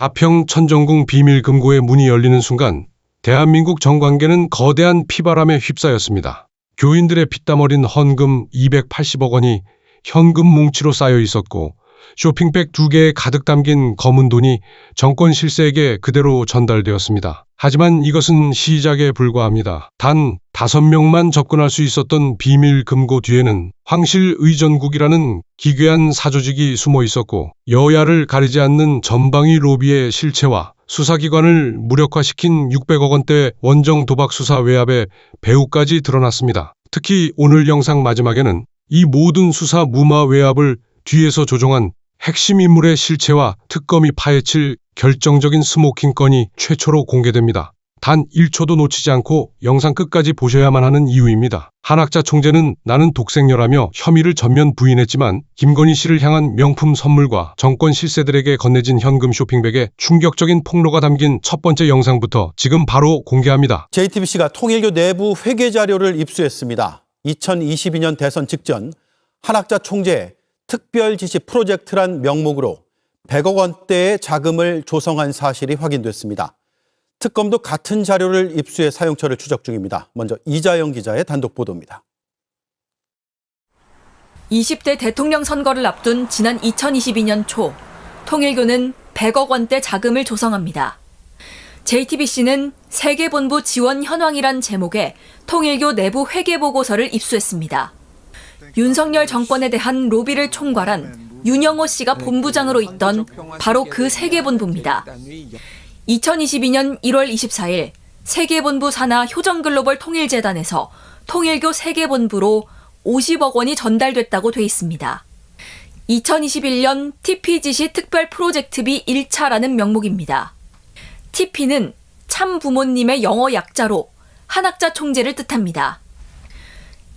가평 천정궁 비밀금고의 문이 열리는 순간 대한민국 정관계는 거대한 피바람에 휩싸였습니다. 교인들의 피땀 어린 헌금 280억 원이 현금 뭉치로 쌓여 있었고 쇼핑백 2개에 가득 담긴 검은 돈이 정권 실세에게 그대로 전달되었습니다. 하지만 이것은 시작에 불과합니다. 단 5명만 접근할 수 있었던 비밀 금고 뒤에는 황실의전국이라는 기괴한 사조직이 숨어 있었고 여야를 가리지 않는 전방위 로비의 실체와 수사기관을 무력화시킨 600억 원대 원정 도박 수사 외압의 배후까지 드러났습니다. 특히 오늘 영상 마지막에는 이 모든 수사 무마 외압을 뒤에서 조종한 핵심 인물의 실체와 특검이 파헤칠 결정적인 스모킹 건이 최초로 공개됩니다. 단 1초도 놓치지 않고 영상 끝까지 보셔야만 하는 이유입니다. 한학자 총재는 나는 독생녀라며 혐의를 전면 부인했지만 김건희 씨를 향한 명품 선물과 정권 실세들에게 건네진 현금 쇼핑백에 충격적인 폭로가 담긴 첫 번째 영상부터 지금 바로 공개합니다. JTBC가 통일교 내부 회계 자료를 입수했습니다. 2022년 대선 직전 한학자 총재의 특별지시 프로젝트란 명목으로 100억 원대의 자금을 조성한 사실이 확인됐습니다. 특검도 같은 자료를 입수해 사용처를 추적 중입니다. 먼저 이자영 기자의 단독 보도입니다. 20대 대통령 선거를 앞둔 지난 2022년 초, 통일교는 100억 원대 자금을 조성합니다. JTBC는 세계본부 지원 현황이란 제목의 통일교 내부 회계 보고서를 입수했습니다. 윤석열 정권에 대한 로비를 총괄한 윤영호 씨가 본부장으로 있던 바로 그 세계본부입니다. 2022년 1월 24일 세계본부 산하 효정글로벌 통일재단에서 통일교 세계본부로 50억 원이 전달됐다고 돼 있습니다. 2021년 TPGC 특별 프로젝트비 1차라는 명목입니다. TP는 참 부모님의 영어 약자로 한학자 총재를 뜻합니다.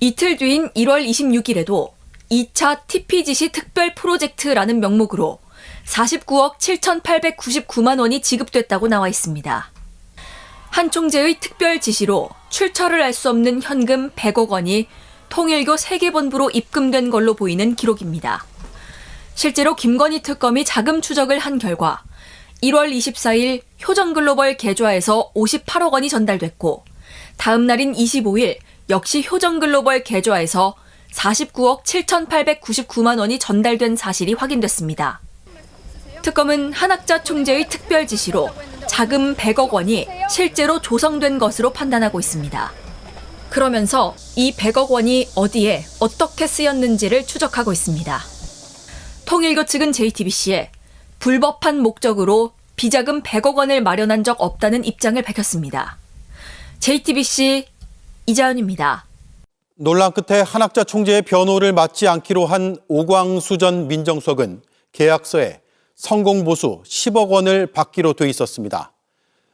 이틀 뒤인 1월 26일에도 2차 TPGC 특별 프로젝트라는 명목으로 49억 7,899만 원이 지급됐다고 나와 있습니다. 한 총재의 특별 지시로 출처를 알 수 없는 현금 100억 원이 통일교 세계본부로 입금된 걸로 보이는 기록입니다. 실제로 김건희 특검이 자금 추적을 한 결과 1월 24일 효정글로벌 계좌에서 58억 원이 전달됐고 다음 날인 25일 역시 효정글로벌 계좌에서 49억 7,899만 원이 전달된 사실이 확인됐습니다. 특검은 한학자 총재의 특별 지시로 자금 100억 원이 실제로 조성된 것으로 판단하고 있습니다. 그러면서 이 100억 원이 어디에 어떻게 쓰였는지를 추적하고 있습니다. 통일교 측은 JTBC에 불법한 목적으로 비자금 100억 원을 마련한 적 없다는 입장을 밝혔습니다. JTBC 이자연입니다. 논란 끝에 한학자 총재의 변호를 맡지 않기로 한 오광수 전 민정수석은 계약서에 성공보수 10억 원을 받기로 돼 있었습니다.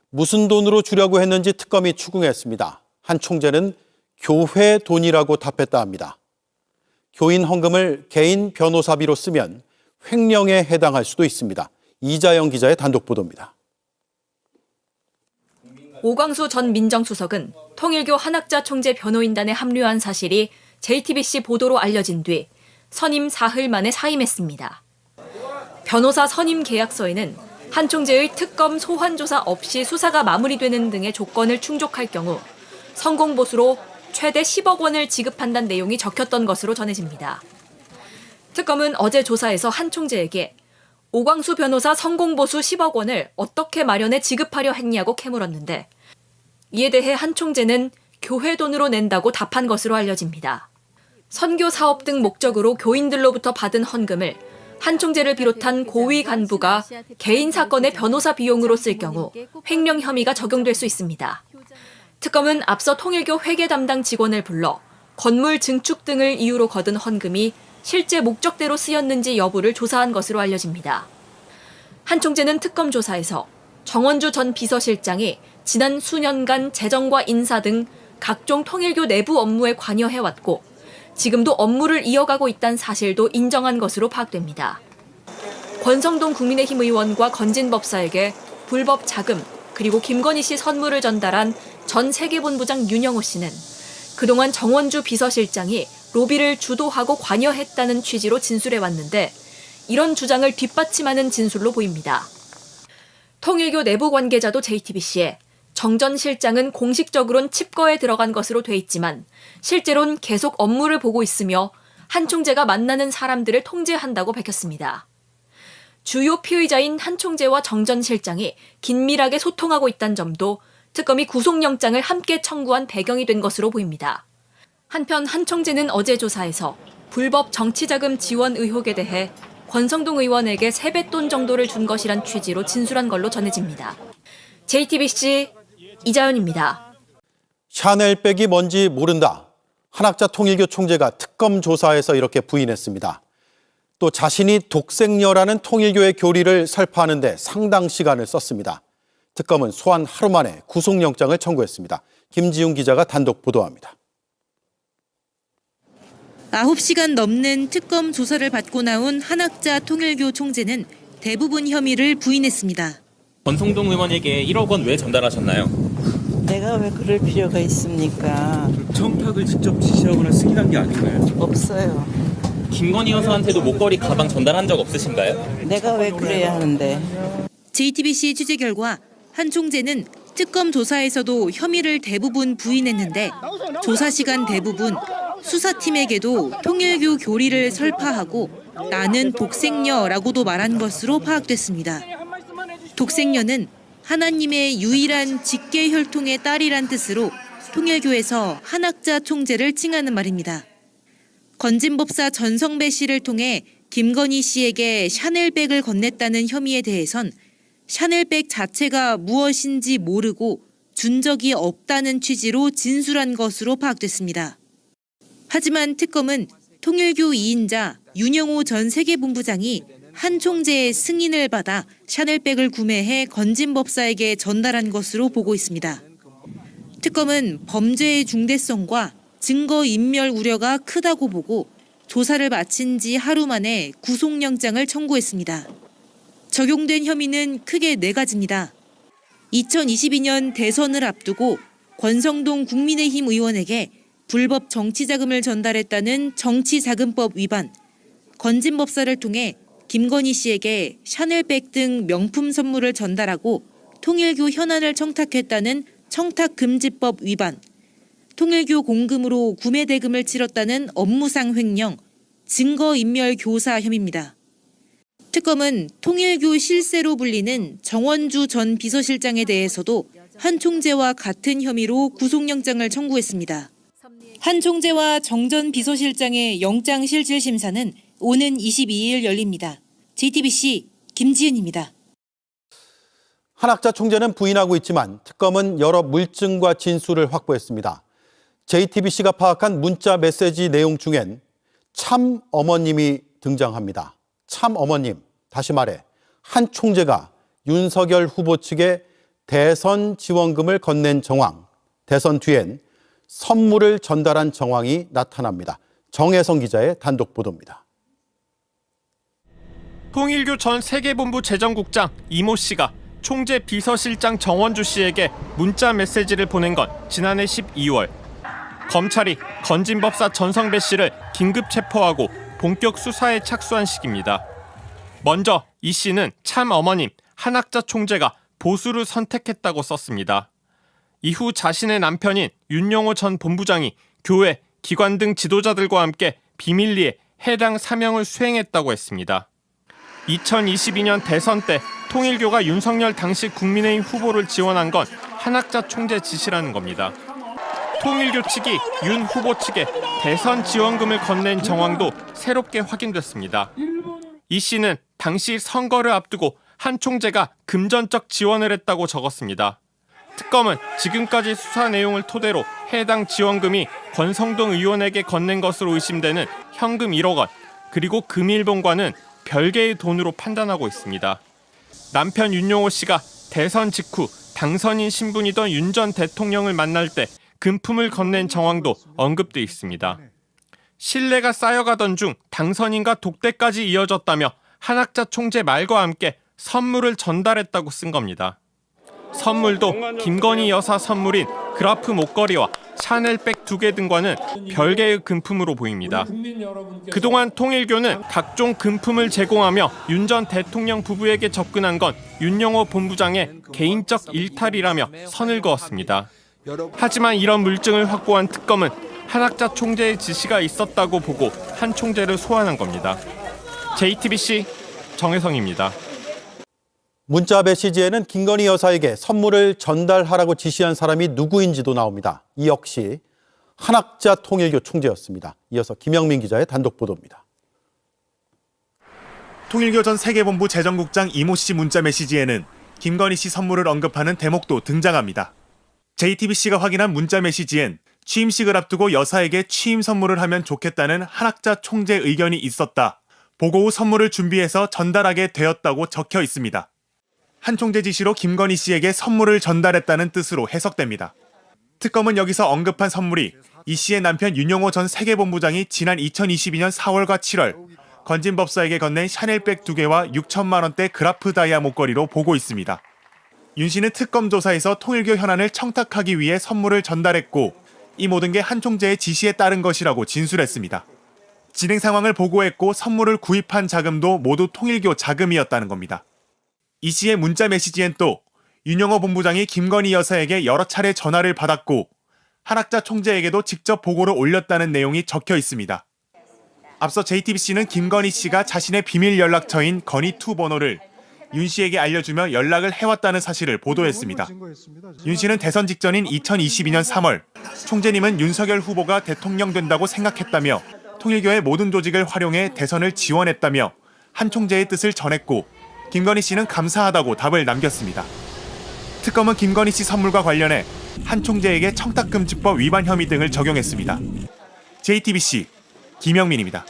무슨 돈으로 주려고 했는지 특검이 추궁했습니다. 한 총재는 교회 돈이라고 답했다 합니다. 교인 헌금을 개인 변호사비로 쓰면 횡령에 해당할 수도 있습니다. 이자영 기자의 단독 보도입니다. 오광수 전 민정수석은 통일교 한학자 총재 변호인단에 합류한 사실이 JTBC 보도로 알려진 뒤 선임 사흘 만에 사임했습니다. 변호사 선임 계약서에는 한 총재의 특검 소환 조사 없이 수사가 마무리되는 등의 조건을 충족할 경우 성공보수로 최대 10억 원을 지급한다는 내용이 적혔던 것으로 전해집니다. 특검은 어제 조사에서 한 총재에게 오광수 변호사 성공보수 10억 원을 어떻게 마련해 지급하려 했냐고 캐물었는데 이에 대해 한 총재는 교회 돈으로 낸다고 답한 것으로 알려집니다. 선교 사업 등 목적으로 교인들로부터 받은 헌금을 한 총재를 비롯한 고위 간부가 개인 사건의 변호사 비용으로 쓸 경우 횡령 혐의가 적용될 수 있습니다. 특검은 앞서 통일교 회계 담당 직원을 불러 건물 증축 등을 이유로 거둔 헌금이 실제 목적대로 쓰였는지 여부를 조사한 것으로 알려집니다. 한 총재는 특검 조사에서 정원주 전 비서실장이 지난 수년간 재정과 인사 등 각종 통일교 내부 업무에 관여해왔고 지금도 업무를 이어가고 있다는 사실도 인정한 것으로 파악됩니다. 권성동 국민의힘 의원과 건진 법사에게 불법 자금 그리고 김건희 씨 선물을 전달한 전 세계본부장 윤영호 씨는 그동안 정원주 비서실장이 로비를 주도하고 관여했다는 취지로 진술해왔는데 이런 주장을 뒷받침하는 진술로 보입니다. 통일교 내부 관계자도 JTBC에 정 전 실장은 공식적으론 칩거에 들어간 것으로 돼 있지만 실제로는 계속 업무를 보고 있으며 한 총재가 만나는 사람들을 통제한다고 밝혔습니다. 주요 피의자인 한 총재와 정 전 실장이 긴밀하게 소통하고 있다는 점도 특검이 구속영장을 함께 청구한 배경이 된 것으로 보입니다. 한편 한 총재는 어제 조사에서 불법 정치자금 지원 의혹에 대해 권성동 의원에게 세뱃돈 정도를 준 것이란 취지로 진술한 걸로 전해집니다. JTBC 이자연입니다. 샤넬백이 뭔지 모른다. 한학자 통일교 총재가 특검 조사에서 이렇게 부인했습니다. 또 자신이 독생녀라는 통일교의 교리를 설파하는 데 상당 시간을 썼습니다. 특검은 소환 하루 만에 구속영장을 청구했습니다. 김지훈 기자가 단독 보도합니다. 9시간 넘는 특검 조사를 받고 나온 한학자 통일교 총재는 대부분 혐의를 부인했습니다. 권성동 의원에게 1억 원 왜 전달하셨나요? 내가 왜 그럴 필요가 있습니까? 청탁을 직접 지시하거나 승인한 게 아닌가요? 없어요. 김건희 여사한테도 목걸이 가방 전달한 적 없으신가요? 내가 왜 그래야 하는데. JTBC 취재 결과 한 총재는 특검 조사에서도 혐의를 대부분 부인했는데 조사 시간 대부분 수사팀에게도 통일교 교리를 설파하고 나는 독생녀라고도 말한 것으로 파악됐습니다. 독생녀는 하나님의 유일한 직계 혈통의 딸이란 뜻으로 통일교에서 한학자 총재를 칭하는 말입니다. 건진법사 전성배 씨를 통해 김건희 씨에게 샤넬백을 건넸다는 혐의에 대해선 샤넬백 자체가 무엇인지 모르고 준 적이 없다는 취지로 진술한 것으로 파악됐습니다. 하지만 특검은 통일교 2인자 윤영호 전 세계본부장이 한 총재의 승인을 받아 샤넬백을 구매해 건진법사에게 전달한 것으로 보고 있습니다. 특검은 범죄의 중대성과 증거인멸 우려가 크다고 보고 조사를 마친 지 하루 만에 구속영장을 청구했습니다. 적용된 혐의는 크게 4가지입니다. 2022년 대선을 앞두고 권성동 국민의힘 의원에게 불법 정치자금을 전달했다는 정치자금법 위반, 건진법사를 통해 김건희 씨에게 샤넬백 등 명품 선물을 전달하고 통일교 현안을 청탁했다는 청탁금지법 위반, 통일교 공금으로 구매 대금을 치렀다는 업무상 횡령, 증거인멸 교사 혐의입니다. 특검은 통일교 실세로 불리는 정원주 전 비서실장에 대해서도 한 총재와 같은 혐의로 구속영장을 청구했습니다. 한 총재와 정 전 비서실장의 영장실질심사는 오는 22일 열립니다. JTBC 김지은입니다. 한학자 총재는 부인하고 있지만 특검은 여러 물증과 진술을 확보했습니다. JTBC가 파악한 문자 메시지 내용 중엔 참 어머님이 등장합니다. 참 어머님, 다시 말해 한 총재가 윤석열 후보 측에 대선 지원금을 건넨 정황, 대선 뒤엔 선물을 전달한 정황이 나타납니다. 정혜성 기자의 단독 보도입니다. 통일교 전 세계본부 재정국장 이모 씨가 총재 비서실장 정원주 씨에게 문자 메시지를 보낸 건 지난해 12월. 검찰이 건진법사 전성배 씨를 긴급 체포하고 본격 수사에 착수한 시기입니다. 먼저 이 씨는 참 어머님 한학자 총재가 보수를 선택했다고 썼습니다. 이후 자신의 남편인 윤영호 전 본부장이 교회, 기관 등 지도자들과 함께 비밀리에 해당 사명을 수행했다고 했습니다. 2022년 대선 때 통일교가 윤석열 당시 국민의힘 후보를 지원한 건 한학자 총재 지시라는 겁니다. 통일교 측이 윤 후보 측에 대선 지원금을 건넨 정황도 새롭게 확인됐습니다. 이 씨는 당시 선거를 앞두고 한 총재가 금전적 지원을 했다고 적었습니다. 특검은 지금까지 수사 내용을 토대로 해당 지원금이 권성동 의원에게 건넨 것으로 의심되는 현금 1억 원, 그리고 금일봉과는 별개의 돈으로 판단하고 있습니다. 남편 윤용호 씨가 대선 직후 당선인 신분이던 윤 전 대통령을 만날 때 금품을 건넨 정황도 언급돼 있습니다. 신뢰가 쌓여가던 중 당선인과 독대까지 이어졌다며 한학자 총재 말과 함께 선물을 전달했다고 쓴 겁니다. 선물도 김건희 여사 선물인 그라프 목걸이와 샤넬백 2개 등과는 별개의 금품으로 보입니다. 그동안 통일교는 각종 금품을 제공하며 윤 전 대통령 부부에게 접근한 건 윤영호 본부장의 개인적 일탈이라며 선을 그었습니다. 하지만 이런 물증을 확보한 특검은 한학자 총재의 지시가 있었다고 보고 한 총재를 소환한 겁니다. JTBC 정혜성입니다. 문자 메시지에는 김건희 여사에게 선물을 전달하라고 지시한 사람이 누구인지도 나옵니다. 이 역시 한학자 통일교 총재였습니다. 이어서 김영민 기자의 단독 보도입니다. 통일교 전 세계본부 재정국장 이모 씨 문자 메시지에는 김건희 씨 선물을 언급하는 대목도 등장합니다. JTBC가 확인한 문자 메시지엔 취임식을 앞두고 여사에게 취임 선물을 하면 좋겠다는 한학자 총재 의견이 있었다. 보고 후 선물을 준비해서 전달하게 되었다고 적혀 있습니다. 한 총재 지시로 김건희 씨에게 선물을 전달했다는 뜻으로 해석됩니다. 특검은 여기서 언급한 선물이 이 씨의 남편 윤영호 전 세계본부장이 지난 2022년 4월과 7월 건진 법사에게 건넨 샤넬백 2개와 6천만 원대 그라프 다이아 목걸이로 보고 있습니다. 윤 씨는 특검 조사에서 통일교 현안을 청탁하기 위해 선물을 전달했고 이 모든 게 한 총재의 지시에 따른 것이라고 진술했습니다. 진행 상황을 보고했고 선물을 구입한 자금도 모두 통일교 자금이었다는 겁니다. 이 씨의 문자 메시지엔 또 윤영호 본부장이 김건희 여사에게 여러 차례 전화를 받았고 한학자 총재에게도 직접 보고를 올렸다는 내용이 적혀 있습니다. 앞서 JTBC는 김건희 씨가 자신의 비밀 연락처인 건희2 번호를 윤 씨에게 알려주며 연락을 해왔다는 사실을 보도했습니다. 윤 씨는 대선 직전인 2022년 3월 총재님은 윤석열 후보가 대통령 된다고 생각했다며 통일교의 모든 조직을 활용해 대선을 지원했다며 한 총재의 뜻을 전했고 김건희 씨는 감사하다고 답을 남겼습니다. 특검은 김건희 씨 선물과 관련해 한 총재에게 청탁금지법 위반 혐의 등을 적용했습니다. JTBC 김영민입니다.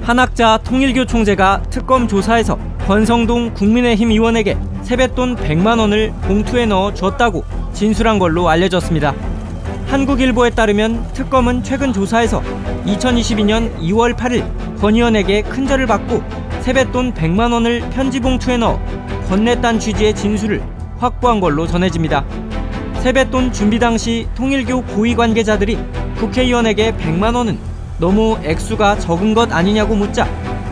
한학자 통일교 총재가 특검 조사에서 권성동 국민의힘 의원에게 세뱃돈 100만 원을 봉투에 넣어 줬다고 진술한 걸로 알려졌습니다. 한국일보에 따르면 특검은 최근 조사에서 2022년 2월 8일 권 의원에게 큰절을 받고 세뱃돈 100만 원을 편지 봉투에 넣어 건넸다는 취지의 진술을 확보한 걸로 전해집니다. 세뱃돈 준비 당시 통일교 고위 관계자들이 국회의원에게 100만 원은 너무 액수가 적은 것 아니냐고 묻자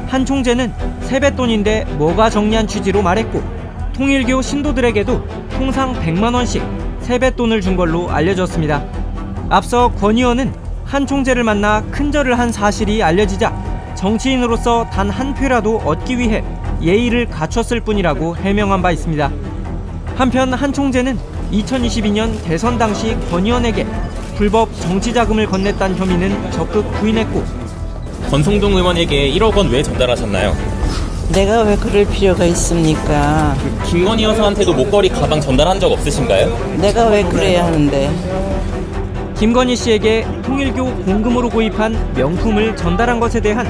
한 총재는 세뱃돈인데 뭐가 정리한 취지로 말했고 통일교 신도들에게도 통상 100만 원씩 세뱃돈을 준 걸로 알려졌습니다. 앞서 권 의원은 한 총재를 만나 큰절을 한 사실이 알려지자 정치인으로서 단 한 표라도 얻기 위해 예의를 갖췄을 뿐이라고 해명한 바 있습니다. 한편 한 총재는 2022년 대선 당시 권 의원에게 불법 정치자금을 건넸다는 혐의는 적극 부인했고 권성동 의원에게 1억 원 왜 전달하셨나요? 내가 왜 그럴 필요가 있습니까? 김건희 여사한테도 목걸이 가방 전달한 적 없으신가요? 내가 왜 그래야 하는데? 김건희 씨에게 통일교 공금으로 구입한 명품을 전달한 것에 대한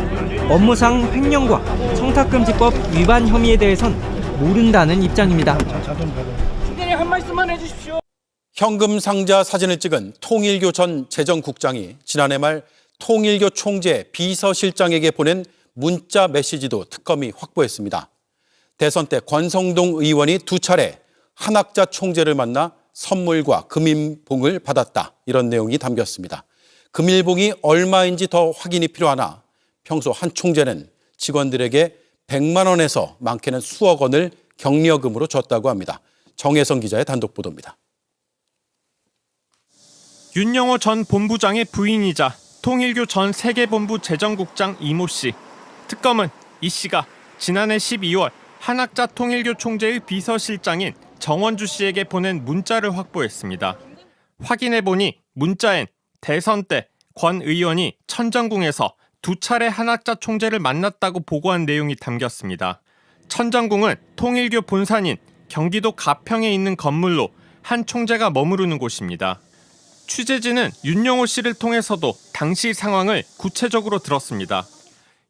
업무상 횡령과 청탁금지법 위반 혐의에 대해선 모른다는 입장입니다. 총장님 한 말씀만 해주십시오. 현금 상자 사진을 찍은 통일교 전 재정국장이 지난해 말 통일교 총재 비서실장에게 보낸 문자 메시지도 특검이 확보했습니다. 대선 때 권성동 의원이 2차례 한학자 총재를 만나 선물과 금일봉을 받았다. 이런 내용이 담겼습니다. 금일봉이 얼마인지 더 확인이 필요하나 평소 한 총재는 직원들에게 100만 원에서 많게는 수억 원을 격려금으로 줬다고 합니다. 정혜성 기자의 단독 보도입니다. 윤영호 전 본부장의 부인이자 통일교 전 세계본부 재정국장 이모 씨. 특검은 이 씨가 지난해 12월 한학자 통일교 총재의 비서실장인 정원주 씨에게 보낸 문자를 확보했습니다. 확인해보니 문자엔 대선 때 권 의원이 천정궁에서 2차례 한학자 총재를 만났다고 보고한 내용이 담겼습니다. 천정궁은 통일교 본산인 경기도 가평에 있는 건물로 한 총재가 머무르는 곳입니다. 취재진은 윤영호 씨를 통해서도 당시 상황을 구체적으로 들었습니다.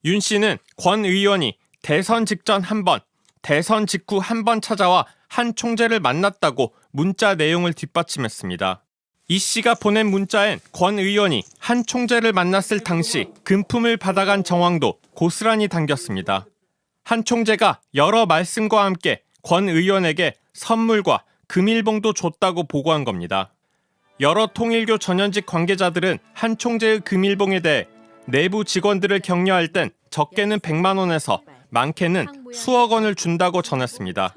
윤 씨는 권 의원이 대선 직전 한 번, 대선 직후 한 번 찾아와 한 총재를 만났다고 문자 내용을 뒷받침했습니다. 이 씨가 보낸 문자엔 권 의원이 한 총재를 만났을 당시 금품을 받아간 정황도 고스란히 담겼습니다. 한 총재가 여러 말씀과 함께 권 의원에게 선물과 금일봉도 줬다고 보고한 겁니다. 여러 통일교 전현직 관계자들은 한 총재의 금일봉에 대해 내부 직원들을 격려할 땐 적게는 100만 원에서 많게는 수억 원을 준다고 전했습니다.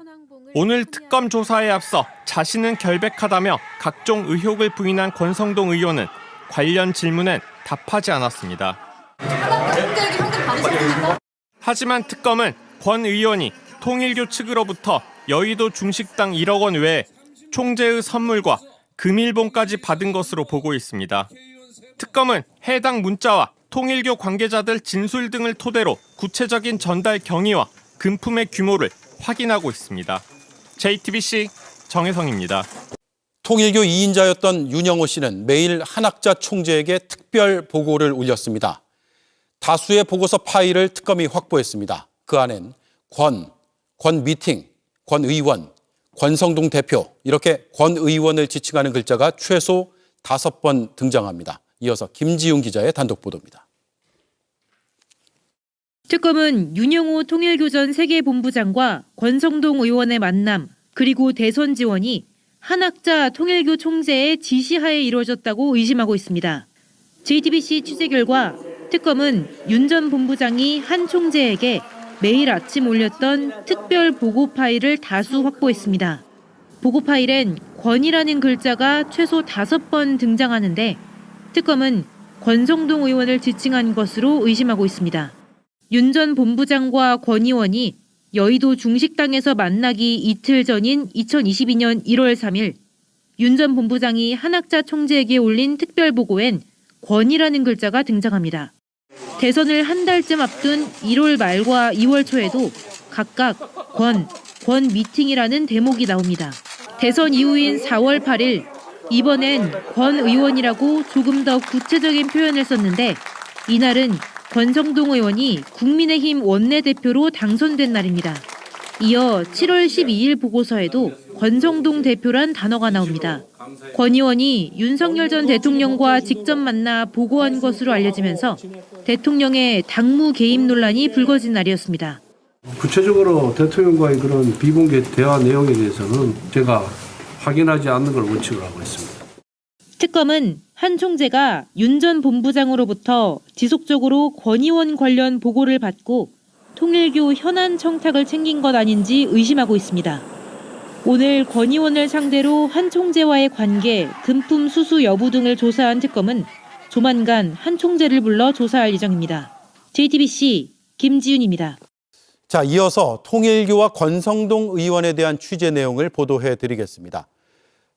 오늘 특검 조사에 앞서 자신은 결백하다며 각종 의혹을 부인한 권성동 의원은 관련 질문엔 답하지 않았습니다. 하지만 특검은 권 의원이 통일교 측으로부터 여의도 중식당 1억 원 외에 총재의 선물과 금일봉까지 받은 것으로 보고 있습니다. 특검은 해당 문자와 통일교 관계자들 진술 등을 토대로 구체적인 전달 경위와 금품의 규모를 확인하고 있습니다. JTBC 정혜성입니다. 통일교 2인자였던 윤영호 씨는 매일 한학자 총재에게 특별 보고를 올렸습니다. 다수의 보고서 파일을 특검이 확보했습니다. 그 안엔 권 미팅, 권 의원, 권성동 대표 이렇게 권 의원을 지칭하는 글자가 최소 5번 등장합니다. 이어서 김지훈 기자의 단독 보도입니다. 특검은 윤영호 통일교 전 세계본부장과 권성동 의원의 만남 그리고 대선 지원이 한학자 통일교 총재의 지시하에 이루어졌다고 의심하고 있습니다. JTBC 취재 결과 특검은 윤 전 본부장이 한 총재에게 매일 아침 올렸던 특별 보고 파일을 다수 확보했습니다. 보고 파일엔 권이라는 글자가 최소 5번 등장하는데 특검은 권성동 의원을 지칭한 것으로 의심하고 있습니다. 윤 전 본부장과 권 의원이 여의도 중식당에서 만나기 이틀 전인 2022년 1월 3일 윤 전 본부장이 한학자 총재에게 올린 특별보고엔 권이라는 글자가 등장합니다. 대선을 한 달쯤 앞둔 1월 말과 2월 초에도 각각 권 미팅이라는 대목이 나옵니다. 대선 이후인 4월 8일 이번엔 권 의원이라고 조금 더 구체적인 표현을 썼는데 이날은 권성동 의원이 국민의힘 원내대표로 당선된 날입니다. 이어 7월 12일 보고서에도 권성동 대표란 단어가 나옵니다. 권 의원이 윤석열 전 대통령과 직접 만나 보고한 것으로 알려지면서 대통령의 당무 개입 논란이 불거진 날이었습니다. 구체적으로 대통령과의 그런 비공개 대화 내용에 대해서는 제가 확인하지 않는 걸 원칙으로 하고 있습니다. 특검은 한 총재가 윤 전 본부장으로부터 지속적으로 권 의원 관련 보고를 받고 통일교 현안 청탁을 챙긴 것 아닌지 의심하고 있습니다. 오늘 권 의원을 상대로 한 총재와의 관계, 금품 수수 여부 등을 조사한 특검은 조만간 한 총재를 불러 조사할 예정입니다. JTBC 김지윤입니다. 자, 이어서 통일교와 권성동 의원에 대한 취재 내용을 보도해 드리겠습니다.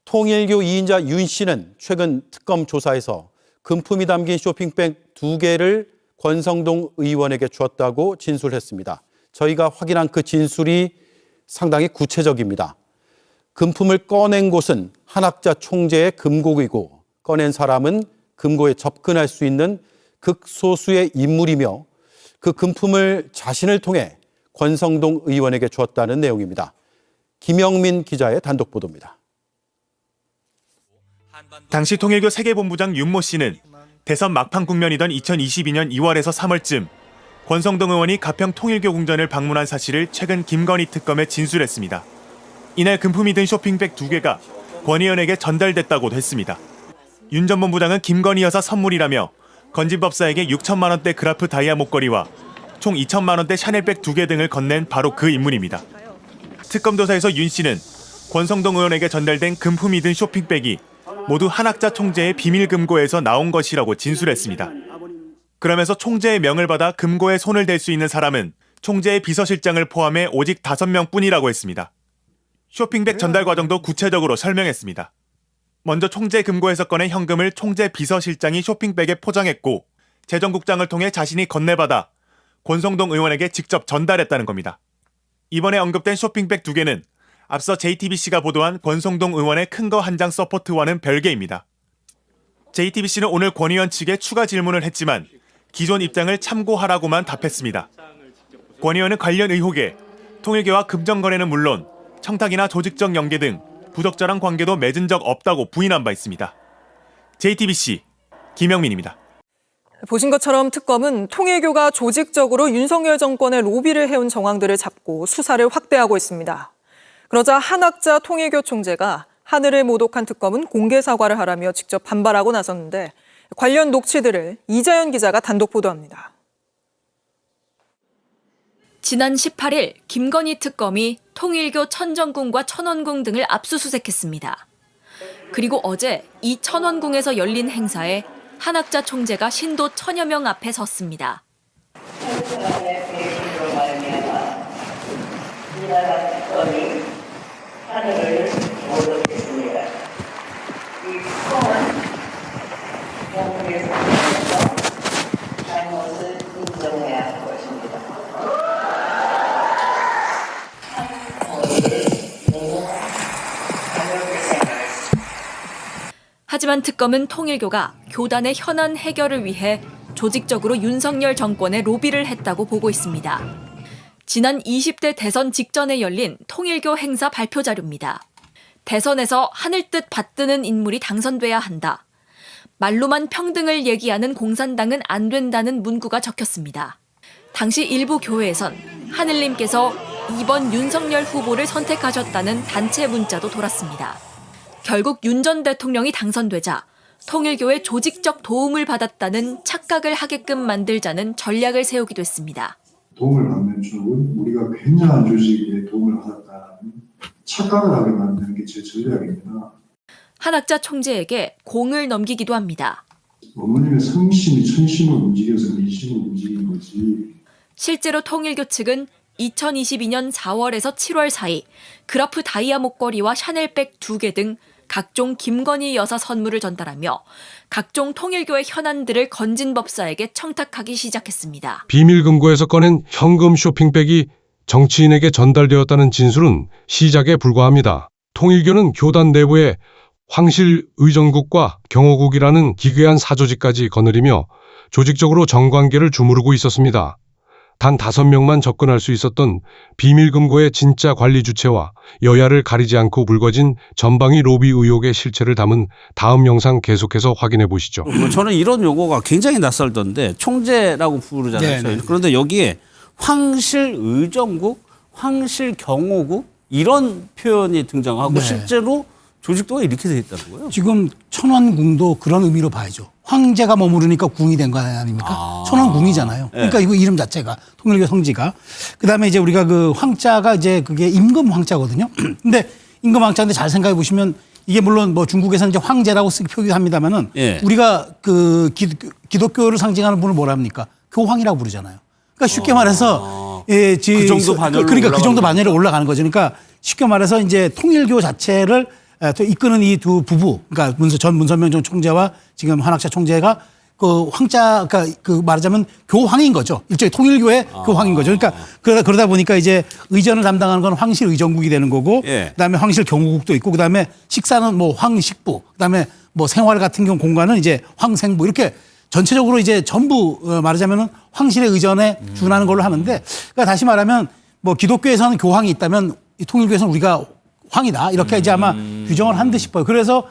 통일교 2인자 윤 씨는 최근 특검 조사에서 금품이 담긴 쇼핑백 2개를 권성동 의원에게 주었다고 진술했습니다. 저희가 확인한 그 진술이 상당히 구체적입니다. 금품을 꺼낸 곳은 한학자 총재의 금고이고 꺼낸 사람은 금고에 접근할 수 있는 극소수의 인물이며 그 금품을 자신을 통해 권성동 의원에게 주었다는 내용입니다. 김영민 기자의 단독 보도입니다. 당시 통일교 세계본부장 윤모 씨는 대선 막판 국면이던 2022년 2월에서 3월쯤 권성동 의원이 가평 통일교 궁전을 방문한 사실을 최근 김건희 특검에 진술했습니다. 이날 금품이 든 쇼핑백 2개가 권 의원에게 전달됐다고도 했습니다. 윤 전 본부장은 김건희 여사 선물이라며 건진법사에게 6천만 원대 그라프 다이아 목걸이와 총 2천만 원대 샤넬백 2개 등을 건넨 바로 그 인물입니다. 특검 조사에서 윤 씨는 권성동 의원에게 전달된 금품이 든 쇼핑백이 모두 한학자 총재의 비밀 금고에서 나온 것이라고 진술했습니다. 그러면서 총재의 명을 받아 금고에 손을 댈 수 있는 사람은 총재의 비서실장을 포함해 오직 5명뿐이라고 했습니다. 쇼핑백 전달 과정도 구체적으로 설명했습니다. 먼저 총재 금고에서 꺼낸 현금을 총재 비서실장이 쇼핑백에 포장했고 재정국장을 통해 자신이 건네받아 권성동 의원에게 직접 전달했다는 겁니다. 이번에 언급된 쇼핑백 2개는 앞서 JTBC가 보도한 권성동 의원의 큰 거 한 장 서포트와는 별개입니다. JTBC는 오늘 권 의원 측에 추가 질문을 했지만 기존 입장을 참고하라고만 답했습니다. 권 의원은 관련 의혹에 통일교와 금전 거래는 물론 청탁이나 조직적 연계 등 부적절한 관계도 맺은 적 없다고 부인한 바 있습니다. JTBC 김영민입니다. 보신 것처럼 특검은 통일교가 조직적으로 윤석열 정권의 로비를 해온 정황들을 잡고 수사를 확대하고 있습니다. 그러자 한학자 통일교 총재가 하늘을 모독한 특검은 공개 사과를 하라며 직접 반발하고 나섰는데 관련 녹취들을 이자연 기자가 단독 보도합니다. 지난 18일 김건희 특검이 통일교 천정궁과 천원궁 등을 압수수색했습니다. 그리고 어제 이 천원궁에서 열린 행사에 한학자 총재가 신도 1000여 명 앞에 섰습니다. 하늘을 모독했습니다. 이 특검은 영국에서 잘못을 인정해야 할 것입니다. 하지만 특검은 통일교가 교단의 현안 해결을 위해 조직적으로 윤석열 정권에 로비를 했다고 보고 있습니다. 지난 20대 대선 직전에 열린 통일교 행사 발표 자료입니다. 대선에서 하늘뜻 받드는 인물이 당선돼야 한다. 말로만 평등을 얘기하는 공산당은 안 된다는 문구가 적혔습니다. 당시 일부 교회에선 하늘님께서 이번 윤석열 후보를 선택하셨다는 단체 문자도 돌았습니다. 결국 윤 전 대통령이 당선되자 통일교의 조직적 도움을 받았다는 착각을 하게끔 만들자는 전략을 세우기도 했습니다. 도움을 받는 쪽은 우리가 굉장한 조직에 도움을 받았다는 착각을 하게 만드는 게 제 전략입니다. 한학자 총재에게 공을 넘기기도 합니다. 어머님의 성심이 천심을 움직여서 민심을 움직인 거지. 실제로 통일교 측은 2022년 4월에서 7월 사이 그라프 다이아 목걸이와 샤넬백 2개 등 각종 김건희 여사 선물을 전달하며 각종 통일교의 현안들을 건진 법사에게 청탁하기 시작했습니다. 비밀 금고에서 꺼낸 현금 쇼핑백이 정치인에게 전달되었다는 진술은 시작에 불과합니다. 통일교는 교단 내부에 황실 의정국과 경호국이라는 기괴한 사조직까지 거느리며 조직적으로 정관계를 주무르고 있었습니다. 단 5명만 접근할 수 있었던 비밀금고의 진짜 관리 주체와 여야를 가리지 않고 불거진 전방위 로비 의혹의 실체를 담은 다음 영상 계속해서 확인해 보시죠. 저는 이런 용어가 굉장히 낯설던데 총재라고 부르잖아요. 네네. 그런데 여기에 황실 의정국, 황실 경호국 이런 표현이 등장하고 네. 실제로 조직도가 이렇게 돼 있다는 거예요. 지금 천원궁도 그런 의미로 봐야죠. 황제가 머무르니까 궁이 된 거 아닙니까? 천원궁이잖아요. 그러니까 이거 이름 자체가 통일교 성지가. 그다음에 이제 우리가 그 황자가 이제 그게 임금 황자거든요. 근데 임금 황자인데 잘 생각해 보시면 이게 물론 뭐 중국에서는 이제 황제라고 쓰기 표기합니다만은 우리가 그 기독교를 상징하는 분을 뭐라 합니까? 교황이라고 부르잖아요. 그러니까 쉽게 말해서 그 정도 반열로 그러니까 그 정도 반열에 올라가는 거죠. 그러니까 쉽게 말해서 이제 통일교 자체를 이끄는 이 두 부부, 그러니까 전 문선명 전 총재와 지금 한학자 총재가 그 황자, 그러니까 그 말하자면 교황인 거죠. 일종의 통일교의 교황인 거죠. 그러니까 그러다 보니까 이제 의전을 담당하는 건 황실 의정국이 되는 거고, 그다음에 황실 경호국도 있고, 그다음에 식사는 뭐 황식부, 그다음에 뭐 생활 같은 경우 공간은 이제 황생부 이렇게 전체적으로 이제 전부 말하자면은 황실의 의전에 준하는 걸로 하는데, 그러니까 다시 말하면 뭐 기독교에서는 교황이 있다면 이 통일교에서는 우리가 황이다 이렇게 이제 아마 규정을 한 듯 싶어요. 그래서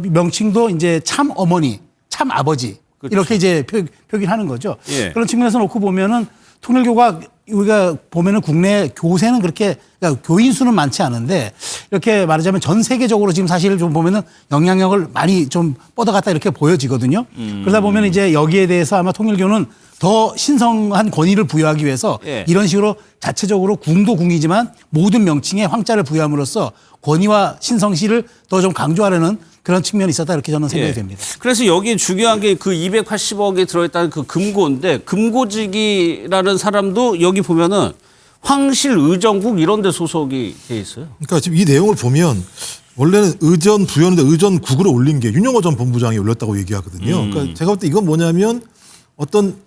명칭도 이제 참 어머니, 참 아버지 그렇죠. 이렇게 이제 표기하는 거죠. 예. 그런 측면에서 놓고 보면은 통일교가 우리가 보면은 국내 교세는 그렇게 그러니까 교인 수는 많지 않은데 이렇게 말하자면 전 세계적으로 지금 사실 좀 보면은 영향력을 많이 좀 뻗어갔다 이렇게 보여지거든요. 그러다 보면 이제 여기에 대해서 아마 통일교는 더 신성한 권위를 부여하기 위해서 이런 식으로 자체적으로 궁도 궁이지만 모든 명칭에 황자를 부여함으로써 권위와 신성시를 더 좀 강조하려는 그런 측면이 있었다 이렇게 저는 생각이 됩니다. 그래서 여기 중요한 게 그 280억이 들어있다는 그 금고인데 금고직이라는 사람도 여기 보면은 황실 의정국 이런 데 소속이 돼 있어요. 그러니까 지금 이 내용을 보면 원래는 의전 부여인데 의전국으로 올린 게 윤영호 전 본부장이 올렸다고 얘기하거든요. 그러니까 제가 볼 때 이건 뭐냐면 어떤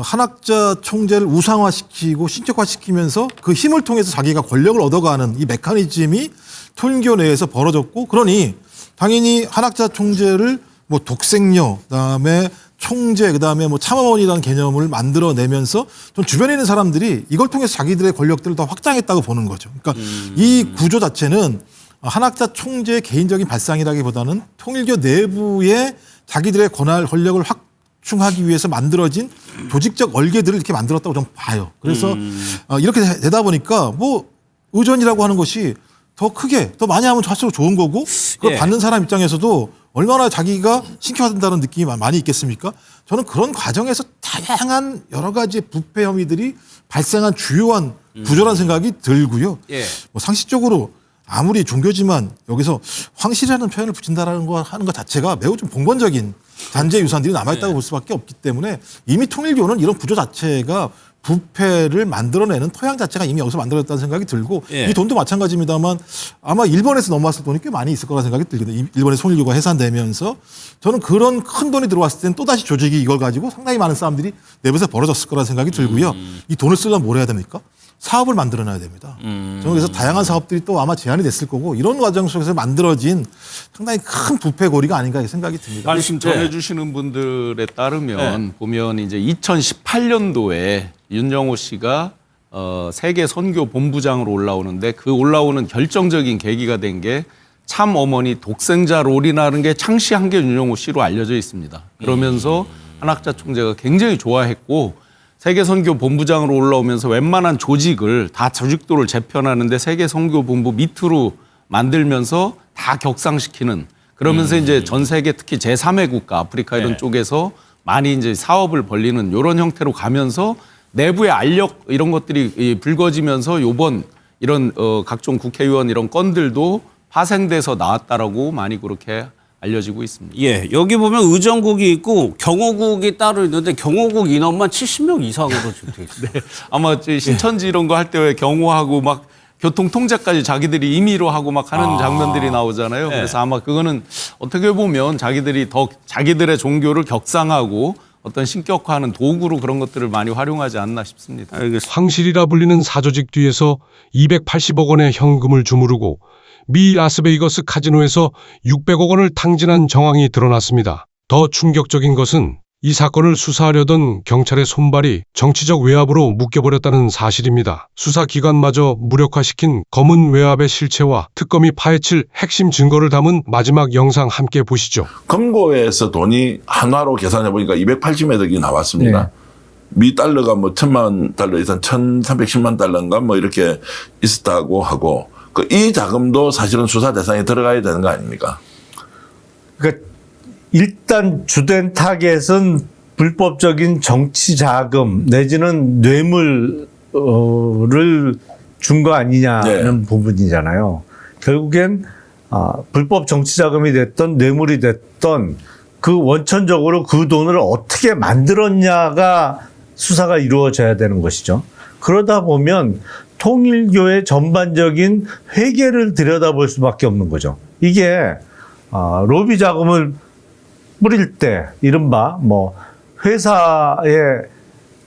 한학자 총재를 우상화시키고 신격화시키면서 그 힘을 통해서 자기가 권력을 얻어가는 이 메커니즘이 통일교 내에서 벌어졌고, 그러니 당연히 한학자 총재를 뭐 독생녀, 그다음에 총재, 그다음에 뭐 참어머니라는 개념을 만들어내면서 좀 주변에 있는 사람들이 이걸 통해서 자기들의 권력들을 더 확장했다고 보는 거죠. 그러니까 이 구조 자체는 한학자 총재의 개인적인 발상이라기보다는 통일교 내부에 자기들의 권력을 확충하기 위해서 만들어진 조직적 얼개들을 이렇게 만들었다고 좀 봐요. 그래서 이렇게 되다 보니까 뭐 의전이라고 하는 것이 더 크게 더 많이 하면 할수록 좋은 거고 그걸 예. 받는 사람 입장에서도 얼마나 자기가 신뢰받는다는 느낌이 많이 있겠습니까? 저는 그런 과정에서 다양한 여러 가지 부패 혐의들이 발생한 주요한 구조라는 생각이 들고요. 예. 뭐 상식적으로 아무리 종교지만 여기서 황실이라는 표현을 붙인다라는 거 하는 것 자체가 매우 좀 봉건적인 잔재 유산들이 남아있다고 볼 수밖에 없기 때문에 이미 통일교는 이런 구조 자체가 부패를 만들어내는 토양 자체가 이미 여기서 만들어졌다는 생각이 들고 예. 이 돈도 마찬가지입니다만 아마 일본에서 넘어왔을 돈이 꽤 많이 있을 거라 생각이 들거든요. 일본의 통일교가 해산되면서 저는 그런 큰 돈이 들어왔을 때는 또다시 조직이 이걸 가지고 상당히 많은 싸움들이 내부에서 벌어졌을 거라 생각이 들고요. 이 돈을 쓰려면 뭘 해야 됩니까? 사업을 만들어놔야 됩니다. 저는 그래서 다양한 사업들이 또 아마 제한이 됐을 거고 이런 과정 속에서 만들어진 상당히 큰 부패 고리가 아닌가 생각이 듭니다. 말씀 전해주시는 분들에 따르면 보면 이제 2018년도에 윤영호 씨가 세계 선교 본부장으로 올라오는데 그 올라오는 결정적인 계기가 된 게 참 어머니 독생자 롤이라는 게 창시한 게 윤영호 씨로 알려져 있습니다. 그러면서 한학자 총재가 굉장히 좋아했고 세계 선교 본부장으로 올라오면서 웬만한 조직을 다 조직도를 재편하는데 세계 선교 본부 밑으로 만들면서 다 격상시키는 그러면서 이제 전 세계 특히 제3의 국가 아프리카 이런 쪽에서 많이 이제 사업을 벌리는 이런 형태로 가면서 내부의 알력 이런 것들이 불거지면서 요번 이런 각종 국회의원 이런 건들도 파생돼서 나왔다라고 많이 그렇게 알려지고 있습니다. 예, 여기 보면 의정국이 있고 경호국이 따로 있는데 경호국 인원만 70명 이상으로 지금 돼 있어요. 네, 아마 신천지 이런 거 할 때 왜 경호하고 막 교통 통제까지 자기들이 임의로 하고 막 하는 장면들이 나오잖아요. 네. 그래서 아마 그거는 어떻게 보면 자기들이 더 자기들의 종교를 격상하고 어떤 신격화하는 도구로 그런 것들을 많이 활용하지 않나 싶습니다. 황실이라 불리는 사조직 뒤에서 280억 원의 현금을 주무르고 미 라스베이거스 카지노에서 600억 원을 탕진한 정황이 드러났습니다. 더 충격적인 것은 이 사건을 수사하려던 경찰의 손발이 정치적 외압으로 묶여버렸다는 사실입니다. 수사기관마저 무력화시킨 검은 외압의 실체와 특검이 파헤칠 핵심 증거를 담은 마지막 영상 함께 보시죠. 금고에서 돈이 한화로 계산해 보니까 280억 원이 나왔습니다. 미 달러가 뭐 1,000만 달러 이상 1,310만 달러인가 뭐 이렇게 있었다고 하고 이 자금도 사실은 수사 대상에 들어가야 되는 거 아닙니까? 그러니까 일단 주된 타겟은 불법적인 정치 자금 내지는 뇌물을 준 거 아니냐는 부분이잖아요. 결국엔 불법 정치 자금이 됐던 뇌물이 됐던 그 원천적으로 그 돈을 어떻게 만들었냐가 수사가 이루어져야 되는 것이죠. 그러다 보면 통일교의 전반적인 회계를 들여다볼 수밖에 없는 거죠. 이게 로비 자금을 뿌릴 때 이른바 뭐 회사의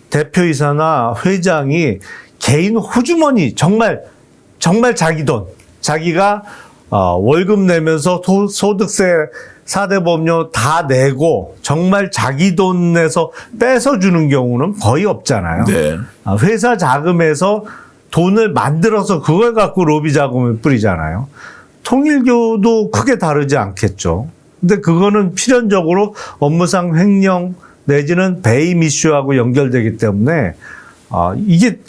대표이사나 회장이 개인 호주머니 정말 자기 돈 자기가 월급 내면서 소득세 4대 법령 다 내고 정말 자기 돈 내서 뺏어주는 경우는 거의 없잖아요. 네. 회사 자금에서 돈을 만들어서 그걸 갖고 로비 자금을 뿌리잖아요. 통일교도 크게 다르지 않겠죠. 근데 그거는 필연적으로 업무상 횡령 내지는 배임 이슈하고 연결되기 때문에 이게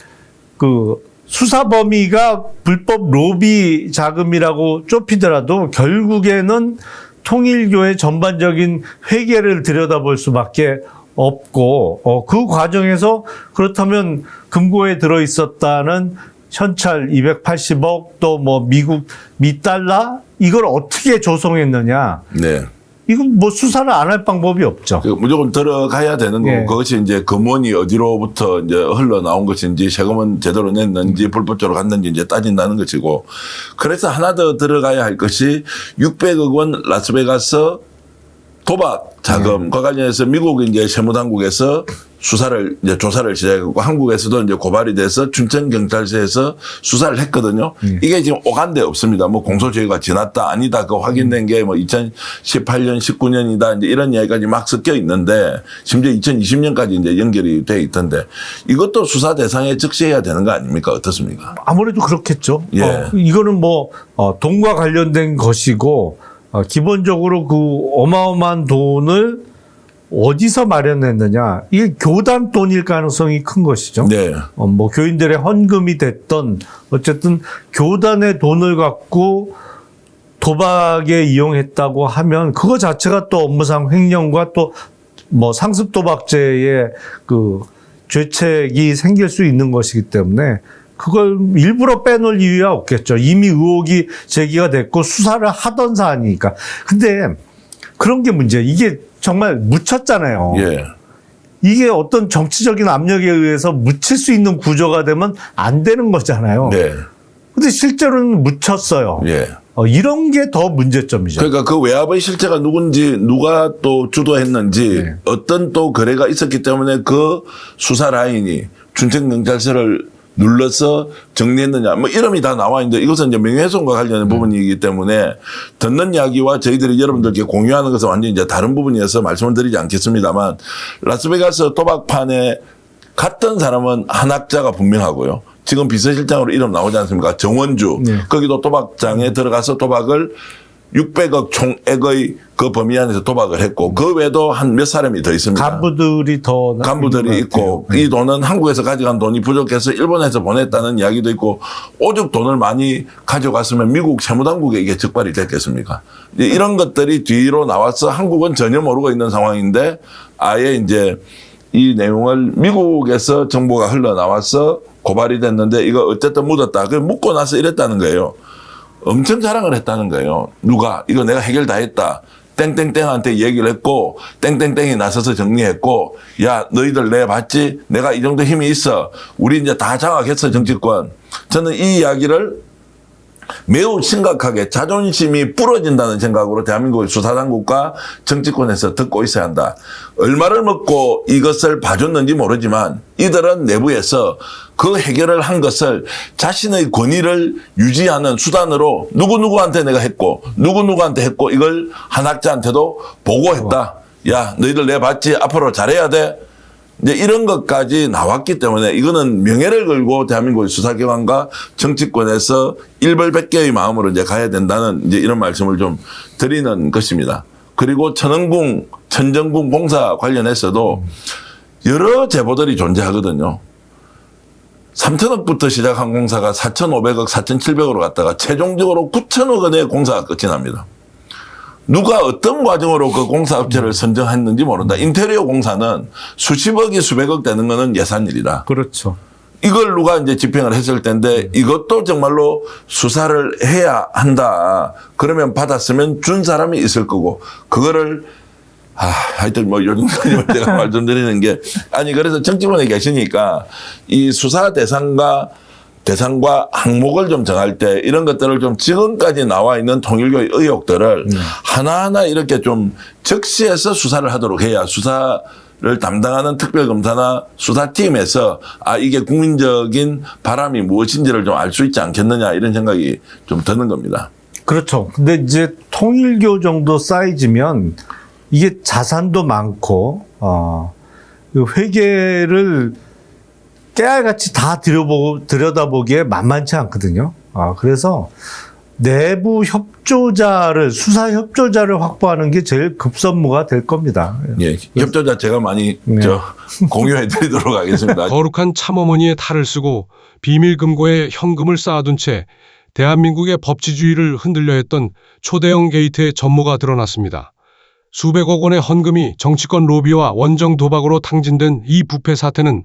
그 수사 범위가 불법 로비 자금이라고 좁히더라도 결국에는 통일교의 전반적인 회계를 들여다볼 수밖에 없고 그 과정에서 그렇다면 금고에 들어 있었다는 현찰 280억 또 뭐 미 달러 이걸 어떻게 조성했느냐? 네. 이건 뭐 수사를 안 할 방법이 없죠. 무조건 들어가야 되는 거고 그것이 이제 금원이 어디로부터 이제 흘러나온 것인지 세금은 제대로 냈는지 불법적으로 갔는지 이제 따진다는 것이고 그래서 하나 더 들어가야 할 것이 600억 원 라스베가스 도박 자금과 관련해서 미국 이제 세무당국에서 조사를 시작했고 한국에서도 이제 고발이 돼서 춘천경찰서에서 수사를 했거든요. 이게 지금 오간데 없습니다. 뭐 공소시효가 지났다 아니다 그 확인된 게 뭐 2018년 19년이다 이제 이런 이야기까지 막 섞여 있는데 심지어 2020년까지 이제 연결이 돼 있던데 이것도 수사 대상에 적시해야 되는 거 아닙니까? 어떻습니까? 아무래도 그렇겠죠. 예. 이거는 뭐 돈과 관련된 것이고 기본적으로 그 어마어마한 돈을 어디서 마련했느냐? 이게 교단 돈일 가능성이 큰 것이죠. 네. 뭐 교인들의 헌금이 됐던 어쨌든 교단의 돈을 갖고 도박에 이용했다고 하면 그거 자체가 또 업무상 횡령과 또 뭐 상습 도박죄의 그 죄책이 생길 수 있는 것이기 때문에 그걸 일부러 빼놓을 이유가 없겠죠. 이미 의혹이 제기가 됐고 수사를 하던 사안이니까. 근데 그런 게 문제예요. 이게 정말 묻혔잖아요. 예. 이게 어떤 정치적인 압력에 의해서 묻힐 수 있는 구조가 되면 안 되는 거잖아요. 네. 근데 실제로는 묻혔어요. 예. 이런 게 더 문제점이죠. 그러니까 그 외압의 실체가 누군지, 누가 또 주도했는지, 어떤 또 거래가 있었기 때문에 그 수사 라인이 춘천경찰서를 눌러서 정리했느냐, 뭐 이름이 다 나와 있는데 이것은 이제 명예훼손과 관련된 부분이기 때문에 듣는 이야기와 저희들이 여러분들께 공유하는 것은 완전히 이제 다른 부분이어서 말씀을 드리지 않겠습니다만, 라스베가스 도박판에 갔던 사람은 한학자가 분명하고요. 지금 비서실장으로 이름 나오지 않습니까? 정원주. 거기도 도박장에 들어가서 도박을 600억 총액의 그 범위 안에서 도박을 했고, 그 외에도 한 몇 사람이 더 있습니다. 간부들이 있고, 이 돈은 한국에서 가져간 돈이 부족해서 일본에서 보냈다는 이야기도 있고, 오죽 돈을 많이 가져갔으면 미국 세무당국에 이게 적발이 됐겠습니까? 이런 것들이 뒤로 나와서 한국은 전혀 모르고 있는 상황인데, 아예 이제 이 내용을 미국에서 정보가 흘러나와서 고발이 됐는데, 이거 어쨌든 묻었다. 그 묻고 나서 이랬다는 거예요. 엄청 자랑을 했다는 거예요. 누가 이거 내가 해결 다 했다. 땡땡땡한테 얘기를 했고, 땡땡땡이 나서서 정리했고, 야 너희들 내 봤지? 내가 이 정도 힘이 있어. 우리 이제 다 장악했어 정치권. 저는 이 이야기를 매우 심각하게 자존심이 부러진다는 생각으로 대한민국의 수사당국과 정치권에서 듣고 있어야 한다. 얼마를 먹고 이것을 봐줬는지 모르지만 이들은 내부에서 그 해결을 한 것을 자신의 권위를 유지하는 수단으로 누구누구한테 내가 했고 누구누구한테 했고 이걸 한학자한테도 보고했다. 야 너희들 내 봤지? 앞으로 잘해야 돼. 이제 이런 것까지 나왔기 때문에 이거는 명예를 걸고 대한민국의 수사기관과 정치권에서 일벌백계의 마음으로 이제 가야 된다는 이제 이런 말씀을 좀 드리는 것입니다. 그리고 천정궁 공사 관련해서도 여러 제보들이 존재하거든요. 3천억부터 시작한 공사가 4,500억, 4,700억으로 갔다가 최종적으로 9천억 원의 공사가 끝이 납니다. 누가 어떤 과정으로 그 공사업체를 선정했는지 모른다. 인테리어 공사는 수십억이 수백억 되는 거는 예산일이라. 그렇죠. 이걸 누가 이제 집행을 했을 텐데 이것도 정말로 수사를 해야 한다. 그러면 받았으면 준 사람이 있을 거고 그거를 하여튼 뭐 요즘 제가 말씀드리는 게 아니 그래서 정치권에 계시니까 이 수사 대상과 항목을 좀 정할 때 이런 것들을 좀 지금까지 나와 있는 통일교의 의혹들을 하나하나 이렇게 좀 적시해서 수사를 하도록 해야 수사를 담당하는 특별검사나 수사팀에서 이게 국민적인 바람이 무엇인지를 좀 알 수 있지 않겠느냐 이런 생각이 좀 드는 겁니다. 그렇죠. 근데 이제 통일교 정도 사이즈면 이게 자산도 많고 회계를 깨알같이 다 들여다보기에 만만치 않거든요. 그래서 내부 협조자를, 수사 협조자를 확보하는 게 제일 급선무가 될 겁니다. 예, 협조자 제가 많이 공유해 드리도록 하겠습니다. 거룩한 참어머니의 탈을 쓰고 비밀 금고에 현금을 쌓아둔 채 대한민국의 법치주의를 흔들려 했던 초대형 게이트의 전모가 드러났습니다. 수백억 원의 헌금이 정치권 로비와 원정 도박으로 탕진된 이 부패 사태는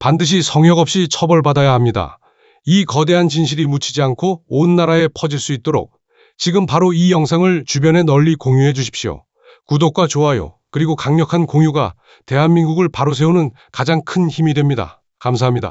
반드시 성역 없이 처벌받아야 합니다. 이 거대한 진실이 묻히지 않고 온 나라에 퍼질 수 있도록 지금 바로 이 영상을 주변에 널리 공유해 주십시오. 구독과 좋아요 그리고 강력한 공유가 대한민국을 바로 세우는 가장 큰 힘이 됩니다. 감사합니다.